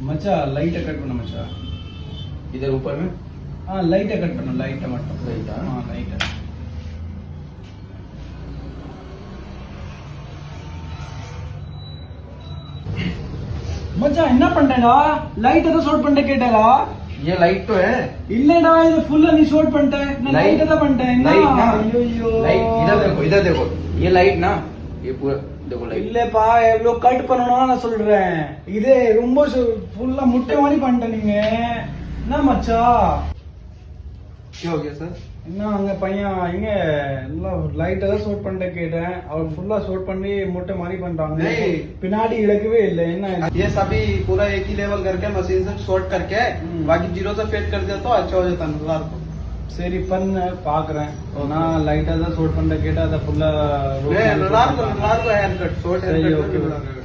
மச்சா லைட்டை கட் பண்ண மச்சா. इधर ऊपर में லைட்டை கட் பண்ண, லைட்டை மட்டும். லைட்டா? லைட்டை. மச்சா என்ன பண்றேடா? லைட் ஏதோ ஷார்ட் பண்ணிட்ட கேட்டடா. ये लाइट तो है। இல்லடா இது ஃபுல்லா நீ ஷார்ட் பண்ணிட்ட. நான் லைட் தான் பண்ணிட்டேன். लाइट ना, ஐயோ लाइट इधर देखो ये लाइट ना, ये पूरा देखो लाइट। இல்லப்பா எவ்வளோ கட் பண்ணணும்னு நான் சொல்றேன். இதே ரொம்ப ஃபுல்லா முட்டை மாதிரி பண்ணிட்ட நீங்க. என்ன மச்சா? क्या हो गया सर? என்ன அங்க பையன் இங்க எல்லாம் லைட் ஏதாவது ஷார்ட் பண்ணிட்ட கேட்டேன். அவர் ஃபுல்லா ஷார்ட் பண்ணி முட்டை மாதிரி பண்றாங்க. नहीं। பின்னாடி இழக்கவே இல்லை. என்ன இது? ये सभी पूरा एक ही लेवल करके मशीन से शॉर्ट करके बाकी जीरो से फेड कर दिया तो अच्छा हो जाता है रात को। சரி பண்ணு பாக்குறேன். நான் லைட்டா தான் ஷார்ட் பண்ணிட்ட கேட்டா அதை ஃபுல்லா रात को हेयर कट शॉर्ट सही, हेयर ओके। कट